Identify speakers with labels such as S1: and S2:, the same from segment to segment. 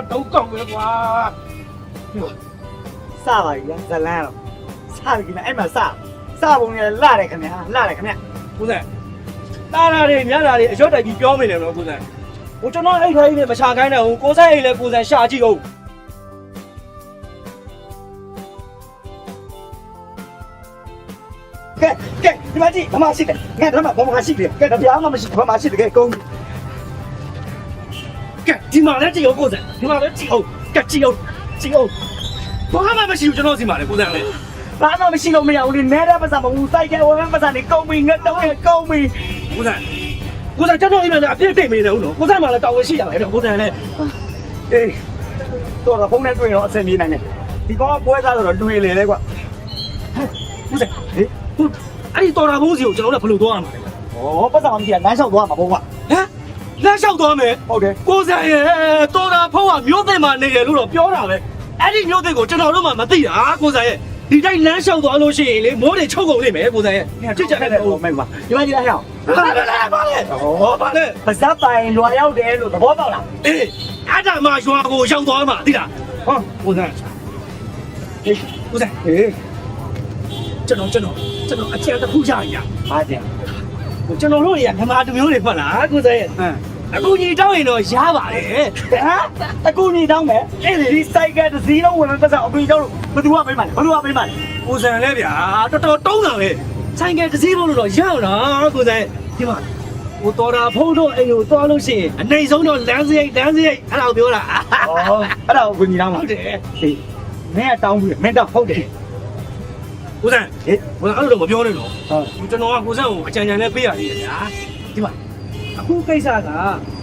S1: 都讲的话，
S2: 啥玩意儿？咱来了，啥的？哎妈啥？啥东西？拉来看没？拉来看没？
S1: 不是，哪里面哪里，晓得你表妹了不是？我叫那一台的没查开呢，我刚才来不是下机哦。
S2: 给，你妈鸡，他妈洗的，看他妈我妈洗的，给他娘他妈洗，他妈洗的给公。
S1: 给，你妈的只有过噻，你妈的只有，给只有，我他妈没洗就老是嘛的过噻嘞。
S2: 哪那么洗都没有，你哪点不上嘛？我再给我们不上你公民，我都是公民。
S1: 过噻，这种里面的别对没人了，过噻嘛来到我洗下来的过噻嘞。
S2: 哎，多少风来对了，身边人呢？你讲我不会咋子了，对来的啩？
S1: 过噻，哎。哎，你到那公司就知道不漏多少嘛？
S2: 哦，不是问题，难受多嘛，不管。
S1: 哎，难受多没
S2: ？OK。
S1: 过噻耶，到那跑啊，苗子嘛那个路了标上嘞。哎，你苗子个知道了嘛？没对啊，过噻耶。你在难受多路线，你没得超过你没过噻耶。
S2: 这讲的我明白。你妈你来想？
S1: 哦，反正
S2: 不是白乱要的路，我报了。
S1: 哎，俺这嘛说过想多嘛，对啦。啊，过噻。哎，过噻。哎。这种，像在哭家一样。
S2: 啊这样，
S1: 我这种路里他妈都没有人发了，姑仔。姑娘找人了，瞎话嘞。
S2: 啊？姑娘找没？哎，你世界的谁都我们不上，姑娘找路，不多没买，
S1: 姑仔那边这东上嘞，世界的谁都了，瞎了，姑仔。对吧？我到那碰到，哎呦，多路线，那时候呢2次1，俺老表了。
S2: 哦，俺老姑娘找嘛。
S1: 对。
S2: 对，没找不，没找好的。
S1: 姑仔，哎，我哪路都没表的咯。
S2: 哦，
S1: 我这弄姑仔我讲来背下的呀，对吧？အခုကိစ္စက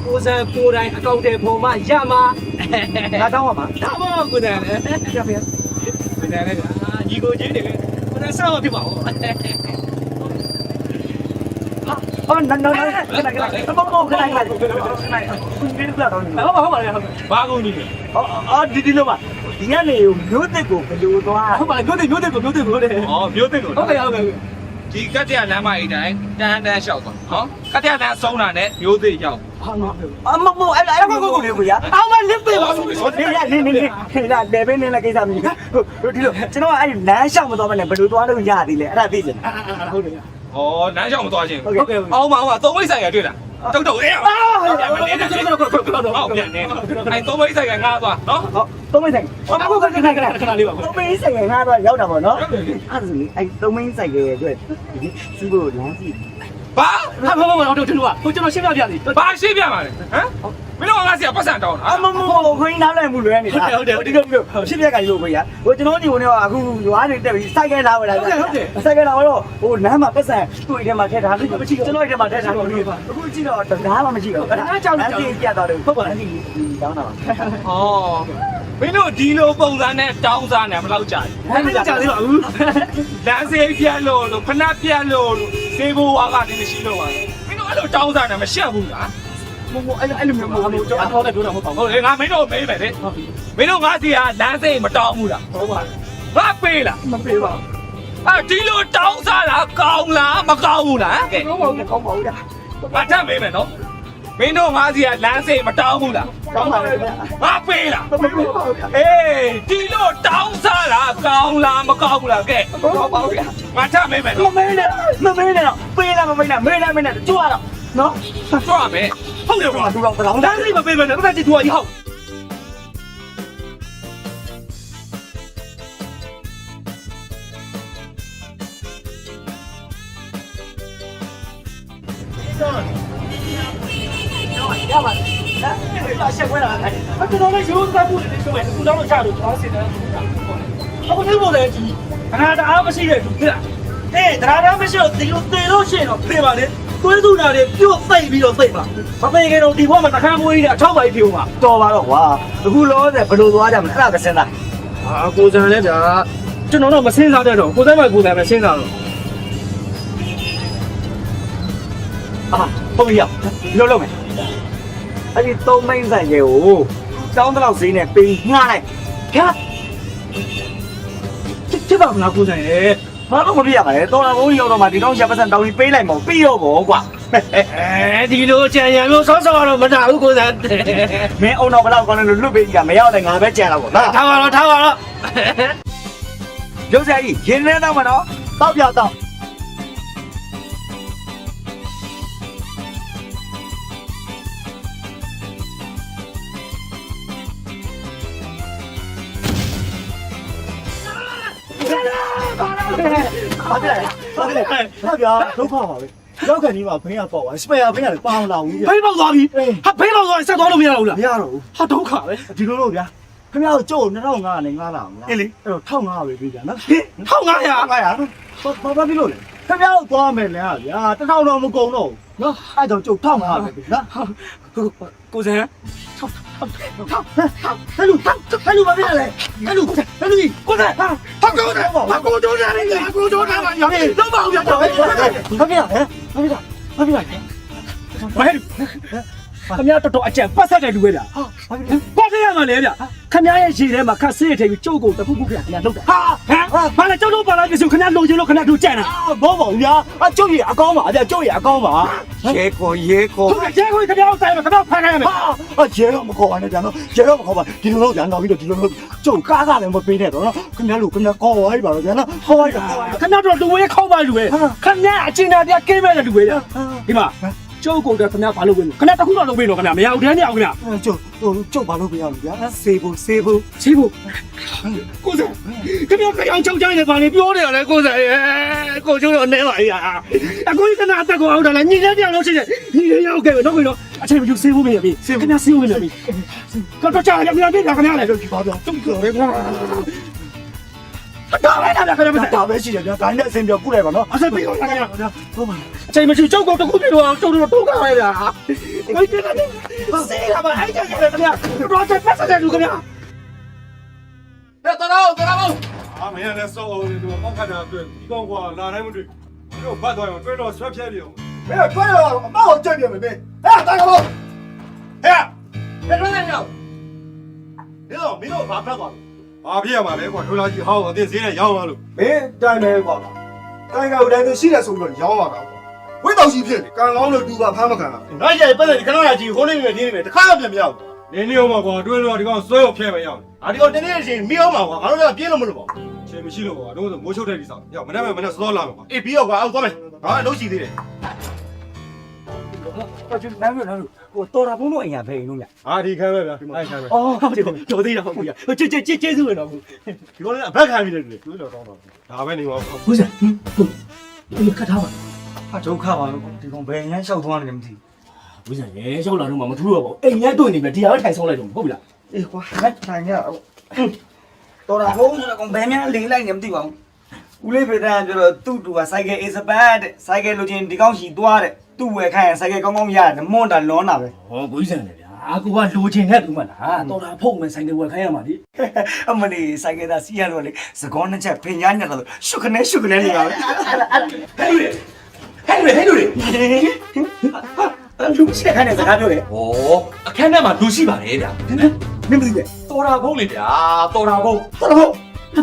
S1: ကိုစံကိုတိုင်းအကောင့်တွေပုံမှရမှာ
S2: 那找我嘛？
S1: ဒါမှကိုစံလေရပါရဲ့ကိုစံလေညီကိုချင်းတွေကိုစံဆောက်ဖြစ်ပါဦး
S2: 哦，那，不，你不要找你。
S1: ဟုတ်ပါလေဘာကုန်ကြီးလဲ
S2: 哦，ဒီလိုပါဒီကနေမျိုးသက်ကိုဘယ်လိုသွား
S1: ဟုတ်ပါလေမျိုးသိကိုလေ
S3: ဩမျိုးသိလို့
S1: ဟုတ်ကဲ့
S3: ဒီကတ္တရလမ်းမကြီးတိုင်းတန်းလျှောက်သွားနော်ကတ္တရလမ်းဆုံးတာနဲ့မျိုးသိရောက်
S1: ဟာငါ
S2: မဟုတ်လေဗျာအောင်မလစ်ပေးပါဦးနေရနေလာလေဘင်းနေလာကိစ္စမရှိဘူးဒီလိုကျွန်တော်အဲ့လမ်းလျှောက်မသွားမနဲ့ဘယ်လိုသွားလို့ရသေးလဲအဲ့ဒါသိချင်
S1: ဟုတ်တယ်
S3: ဩလမ်းလျှောက်မသွားခြင်း
S1: ဟုတ်ကဲ့
S3: အောင်ပါသုံးမိတ်ဆိုင်ရတွေ့လားတုတ်အေးမနေနဲ့ဟုတ်ပြန်နေအဲ့သုံးမိတ်ဆိုင်ကငါသွားနော်
S2: သုံးမိတ်ဆိုင်အခုခဏ
S1: လေးပါ
S2: သုံးမိတ်ဆိုင်ငါတော့ရောက်တာပေါ့နော်အဲ့ဒါဆိုအဲ့သုံးမိတ်ဆိုင်ရဲ့အတွက်စီးဖို့လမ်းစီး
S3: ဘာ
S1: ဟာဟုတ်တယ်ဟိုကျွန်တော်ရှင်းပြပြစီ
S3: ဘာရှင်းပြပါလဲဟမ်မင်းတို့ငါစီကပတ်စံတောင်းတာ
S2: မခွင်းနားလည်မှုလွဲနေတာဒီလိုမျိုးဖြစ်ပြကြလို့ခွေရဟိုကျွန်တော်ညီကိုနေကအခုရွာနေတက်ပြီးစိုက်ကဲလာဝလာစိုက်ကဲလာတော့ဟိုလမ်းမှာပတ်စံတွေ့ထဲမှာထည့်ထားလို့မရှိကျွန်တော်ထဲမှာထည့်ထားလို့အခုကြည့်တော့တကားမှမရှိတော့အဲ့ကြောင့်ပြတ်သွားတယ်ဟုတ်ပါဘူးတောင်းတာပါ
S3: ဩမင်းတို့ဒီလိုပုံစံနဲ့တောင်းစားနေမလောက်ကြဘူး
S1: အဲ့ဒါကြာသေးပါဘူး
S3: လမ်းစေးပြက်လို့ဖနက်ပြက်လို့စေဘိုးဝါကနေမရှိတော့ပါဘူးမင်းတို့အဲ့လိုတောင်းစားနေမရှက်ဘူးလား
S1: အဲ့လိုမျိုးမဟုတ်ဘူးကျွန်တော်တော့ပြောတာမဟုတ်ပါဘူး
S3: ဟုတ်လေငါမင်းတို့မေးမယ်လေမင်းတို့ငါစီကလမ်းစေးမတောင်းဘူးလား
S1: ဟုတ်ပါ
S3: ငါပေးလား
S1: မပေးပါ
S3: ဒီလိုတောင်းစားတာကောင်းလားမကောင်းဘူးလားကဲ
S1: ဘူးကောင်းပါဘူး
S3: ငါထပ်မေးမယ်နော်မင်းတို့ငါစီကလမ်းစေးမတောင်းဘူးလား
S2: တောင်းပါလေ
S3: ငါပေးလား
S1: မပေးပါဘူး
S3: အေးဒီလိုတောင်းစားတာကောင်းလားမကောင်းဘူးလားကဲ
S1: ကောင်းပါဘူး
S3: ငါထပ်မေးမယ်
S2: မ
S3: နော်
S2: မင်းနဲ့တော့ပေးလားမပေးလားမေးလားကြွားတော့နော်
S3: ကြွမယ်ဟုတ်တယ်ကွာ
S2: သူတော့တောင်း
S1: တန်းစိမပေးမယ်နဲ့ပတ်ကြည့်သူကဟုတ်
S2: ရပါလားရှက်ခွဲတာခိုင်း
S1: ကျွန်တော်လည်းရိုးသားမှုတွေပြောမယ်သူတော့ချလို့သွားစစ်တယ်အခုဒီလိုလေကြီးခဏတအားမရှိတဲ့သူသိလားတရားမရှိတော့ဒီလိုသေလို့ရှိရင်တော့ပြေပါလေသွေးစုနာတွေပြုတ်သိပ်ပြီးတော့သိပ်ပါမသိခင်တော့ဒီဘက်မှာတခါမွေးနေအထောက်ပါပြေဦးမှာ
S2: တော်ပါတော့ကွာအခုလောဆယ်ဘယ်လိုသွားကြမလဲအဲ့ဒါကစဉ်းစား
S1: ကိုစံလည်းဗျာကျွန်တော်တော့မစင်းစားတတ်တော့ကိုစံပဲပဲစဉ်းစားတော့
S2: ဟုတ်ပြီရောက်ဒီလိုလုပ်မယ်အဲ့ဒီသုံးမိန်းဆိုင်ကိုတောင်းတော့ဈေးနဲ့ပေးငှားလိုက်ခါ
S1: ဖြစ်ပါမလားကိုစံရဲ့
S2: ဘာလို့မပြရပါလဲတော်တော်ဘုန်းကြီးရောက်တော့မှဒီတော့ရပတ်စံတောင်းပြီးပေးလိုက်မအောင်ပြီးတော့ဗောကွာ
S1: အဲဒီလိုကြံရံမျိုးစောစောတော့မတာဘူးကိုစား
S2: မင်းအုံတော့ဘလောက်ကောင်းလဲလို့လွတ်ပေးကြီးကမရောက်တယ်ငါပဲကြံတော့ပေါ့နော်
S1: ထားပါတော့ထားပါတော့
S2: ရုပ်ဆရာကြီးရင်းနေတော့မနော်တောက်ပြတော့ဟာပြဗျာဒုက္ခပါပဲရောက်ကန်ကြီးမှာဘင်းရပေါ့ပါစပယ်ယာဘင်းရတယ်ပေါအောင်လာဘူးဗျာ
S1: ဖိပေါက်သွားပြီဟာဖိပေါက်သွားရင်ဆက်သွားလို့မရဘူးလား
S2: မရတော့ဘူး
S1: ဟာဒုက္ခပဲ
S2: ဒီလိုလို့ဗျာခင်ဗျားတို့ကျုပ်2500နဲ့ငားလာအောင်လား
S1: အေးလေ
S2: အဲ့တော့1500ပဲပေးကြနော်
S1: 1500
S2: ဘာဖြစ်လို့လဲခင်ဗျားတို့သွားမယ်လဲဟာဗျာ1000တော့မကုန်တော့ဘူးနော်အဲ့တော့ကျုပ်1500ပဲပေးနော်
S1: ကိုစား
S2: ဟဲ့လူဘာဖြစ်လဲဟဲ့လူကိုစားဟာကိုစားဟာကိုတို့ရတယ်ကိုတို့တာပါရောင်းတော့ပါဦးဗျာတော့ဘာဖြစ်လဲဘာဖြစ်လဲ
S1: မဟဲ့ခမရတော်တော်အကြံပတ်ဆက်တဲ့လူပဲဗျာ
S2: ဘာဖြစ်လဲ
S1: ပတ်ဆက်ရမှာလေဗျာခမရရဲ့ရေထဲမှာခက်ဆေးထည့်ပြီးကြုတ်ကုန်တခုခုဗျာခမရလောက်တာဟာဘာလဲကြောက်တော့ပါလားပြစုခမရလုံချင်လို့ခမရတို့ကြံတာ
S2: ဘောပါဗျာအကျုပ်ရအကောင်းပါဗျာကျုပ်ရအကောင်းပါရဲခေါ်
S1: ဟုတ်ကဲ့ရဲခွေခမရအောင်တိုင်မှာခမရဖမ်းခိုင်းရမယ်
S2: ရဲတော့မခေါ်ပါနဲ့ဗျာနော်ရဲတော့မခေါ်ပါဒီလိုလို့ကြာတော့ပြီးတော့ဒီလိုလို့ကျုပ်ကားကလည်းမပေးနဲ့တော့နော်ခင်ဗျားလူခင်ဗျားကော်ဝိုင်းပါတော့ဗျာနော်ခေါ်ဝိုင်းတော့
S1: ခမရတော့လူဝဲခေါက်ပါလူပဲခမရအချင်းသားပြကင်းမဲ့တဲ့လူပဲဒီမှာကျုပ်ကုန်တယ်ခမရဘာလုပ်ဝင်ခမရတခုတော့လုပ်ပေးတော့ခမရမရဘူးတန်းမရဘူးခမရ
S2: ကျုပ်ဘာလို့ပြရမလဲဗျာဆေးဖို့
S1: ရှိဖို့ကိုစားခမရခရောင်ချောက်ချနေပါလေပြောနေရလဲကိုစားရဲ့ကိုကျုံတော့အနေပါကြီးအခုဒီကနာတက်ကိုအောင်တယ်ညီလေးပြောင်းလို့ရှိတယ်ညီလေးရောက်ခဲ့ပြီတော့ပြီးတော့အချိန်မကျဆေးဖို့မရပြီခမရဆေးဖို့မရပြီကတော့ကြာရမြန်ပြီခမရလည်းဒီပါတော့တုံးကြော်ပဲကွာဒါပဲလားခမရ
S2: ဒါပဲရှိတယ်ဗျာဒါနဲ့အစင်ပြောကုလိုက်ပါနော်
S1: အဆက်ပြီးတော့ခမရ
S2: ဟုတ်ပါ
S1: အချိန်မရှိကျုပ်ကတော့တခုပြတော့ကျုပ်တို့တုံးကားလိုက်တာဘယ်တည်းလဲဆေးရပါအဲ့ကျကျခမရတော့ချက်ပတ်ဆက်တယ်လူခမရ
S3: 啊，没人来收我，我看着对，你讲话哪来不对？你给我办到样，最多甩偏的。
S2: 没有专业了把我证明没没哎大哥哎别说那个没有把办法
S3: 啊，别嘛，来，我手上一好，我得谁来养我了？
S2: 没咱没搞咱个人都现在收了养我了味道是骗的刚老了猪吧看不看
S4: 那些本来你看到那几口里面里面，看到没有？
S3: 你有嘛？我对了，你讲所有偏没养，
S4: 啊，这个真的是没有嘛？我看到变了没了吧？
S3: 前面洗了我，都是没收在地上，要没那知道哪个嘛？
S4: 哎，不要管，我们啊，都是的嘞。
S2: 我到他朋友家陪弄呀
S3: 啊，你看没有？哎，看没？
S1: 哦就对了好不呀这是为了
S4: 这个人白看没得嘞。
S3: 有点高了，哪位你我？
S1: 不是你看他吧
S2: 他就看完这种白眼小团的问题
S1: 不是也小老人嘛土了不哎人家对你们第二台上来种好不啦
S2: 哎我还看呀到他朋友那个白眼领来你们地方ဦးလေးဖေတန်းပြောတော့သူ့တူကစိုက်ကယ် is bad စိုက်ကယ်လိုချင်ဒီကောင်းရှိသွားတဲ့သူ့ဝယ်ခိုင်းရင်စိုက်ကယ်ကောင်းကောင်းရတယ်မွန်တာလွန်တာပဲ
S1: ဟောကိုကြီးစံတယ်ဗျာကိုကလိုချင်တဲ့သူမလားတော်တာဖုတ်မယ်ဆိုင်တွေဝယ်ခိုင်းရမှာဒီ
S2: အမလီစိုက်ကယ်သာစီးရတော့လေစကောနှစ်ချက်ဖင်ညာညက်တော့ရှုခနဲ့နေပါပဲ
S5: ဟဲ့လူတွေ
S2: လူချက်ခိုင်းတဲ့စကားပြောတယ်
S5: ။ဩအခန်းထဲမှာလူရှိပါတယ်ဗျာ
S2: မင်းမသိပဲ
S5: ။တော်တာဖုံးလေဗျာ။တော်တာဖုံး
S2: တော်တော့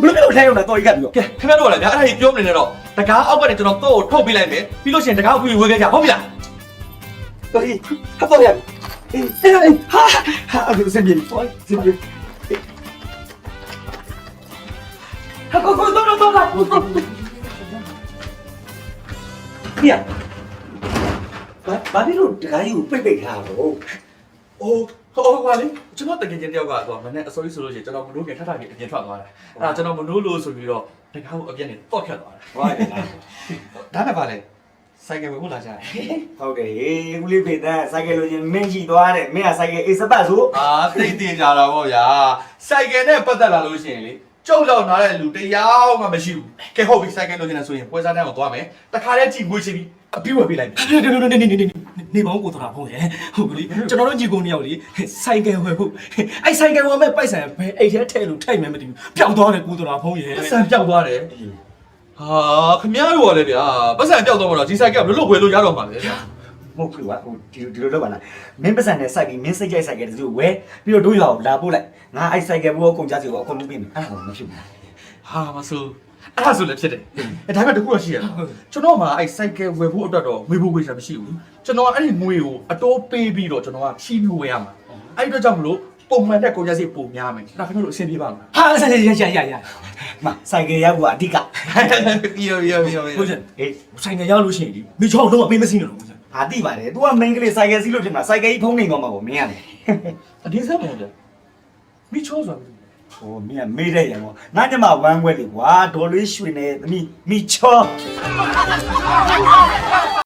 S2: ဘယ်လိုလဲရုံနဲ့တော်ကြီးကပြော
S5: ။ကဲခင်ဗျားတို့ကလည်းဗျာအဲ့ဒါကြီးပြောမနေနဲ့တော့တကားအောက်ကနေကျွန်တော်တော့ထုတ်ပေးလိုက်မယ်။ပြီးလို့ရှိရင်တကားအဖွေဝေခဲ့ကြဟုတ်ပြီလား
S2: တော်ကြီးဟာတော်ရအေးဟာအဲ့စင်ပြေပေါ်စင်ပြေဟာကိုတော်ဟိယဘာဖြစ်လို့တခါကြီးကိုပိတ်ထားတော့
S5: ။အိုးဟောပါလေကျွန်တော်တကယ်ချင်းတယောက်ကတော့မနေ့အစိုးရဆိုလို့ရှိရင်ကျွန်တော်မလို့ခင်ထထကြီးအပြင်ထွက်သွားတယ်။အဲ့ဒါကျွန်တော်မလို့လို့ဆိုပြီးတော့တကားကိုအပြင်နေတော့ခတ်သွားတယ်။ဟုတ်ကဲ့။ဒါနဲ့ပါလေစိုက်ကယ်ဝယ်ဖို့လာကြတယ်
S2: ဟုတ်တယ်ဦးလေးဖေတန်းစိုက်ကယ်လိုချင်မင်းရှိသွားတဲ့မင်းကစိုက်ကယ်အေးစပတ်ဆို
S5: ။အာသိတင်ကြတာပေါ့ဗျာ။စိုက်ကယ်နဲ့ပတ်သက်လာလို့ရှိရင်လေကျုပ်လောက်နားတဲ့လူတယောက်မှမရှိဘူး။ကဲဟုတ်ပြီစိုက်ကယ်လိုချင်တယ်ဆိုရင်ပွဲစားတန်းကိုသွားမယ်။တခါတည်းကြည့်ငွေချပြီးအပြည့်ဝယ်ပေးလိုက်မယ်။
S1: နေပေါင်းကိုတော်တာဖုံးရဲ့ဟုတ်ပြီကျွန်တော်တို့ညီကိုနှစ်ယောက်လေဆိုင်ကယ်ဝယ်ဖို့အဲ့ဆိုင်ကယ်ဝယ်မဲ့ပိုက်ဆံပဲအဲ့ထဲထဲလို့ထိုက်မှမတည်ဘူးပျောက်သွားတယ်ကိုတော်တာဖုံးရဲ့
S5: ပတ်စံပြောက်သွားတယ်ဟာခမရတို့ကလည်းဗျာပတ်စံပြောက်သွားမှတော့ဒီဆိုင်ကဘယ်လိုဝယ်လို့ရတော့မှာလဲဗျာ
S2: မဟုတ်ဘူးကွာဟိုဒီလိုလုပ်ပါလားမင်းပတ်စံနဲ့စိုက်ပြီးမင်းစိတ်ကြိုက်စိုက်ကယ်တူဝဲပြီးတော့တို့ရအောင်လာပို့လိုက်ငါအဲ့စိုက်ကယ်ဘောအကုန်ကြစီကိုအကုန်လုံးပြင်မယ်အဲ့ဒါမှမရှိဘူး
S5: ဟာမဆူ အဲ့ဒါဆိုလည်းဖြစ်တယ်ဒါပေမဲ့တခုတော့ရှိရကျွန်တော်မှအဲ့စိုက်ကယ်ဝယ်ဖို့အတွက်တော့ငွေဖို့ဝယ်တာမရှိဘူးကျွန်တော်အဲ့ဒီငွေကိုအတိုးပေးပြီးတော့ကျွန်တော်ကချီးပြီးဝယ်ရမှာအဲ့အတွက်ကြောင့်မလို့ပုံမှန်တဲ့ကုန်ကျစရိတ်ပုံများမယ်ဒါခင်ဗျားတို့အဆင်ပြေပါမလား
S2: ဟာဆိုင်ရမဆိုင်ကရောက်ကအဓိက
S5: ပြီးရော
S1: ဟုတ်တယ်အေးဆိုင်ကရောက်လို့ရှိရင်ဒီမိချောင်းတော့အပေးမစင်းတော့ဘူး
S2: ဟာတိပါတယ် तू က main ကလေးဆိုင်ကစီးလို့ဖြစ်မှာဆိုင်ကကြီးဖုံးနေတော့မှာပေါ့မင်းရတယ်
S5: အဒီစားမဟုတ်တယ်မိချောဆိုတာ
S2: ဟိုမင်းကမေးတဲ့ရံပေါ့ငါညမဝမ်းခွဲလေကွာဒေါ်လေးရွှေနေသမီးမိချော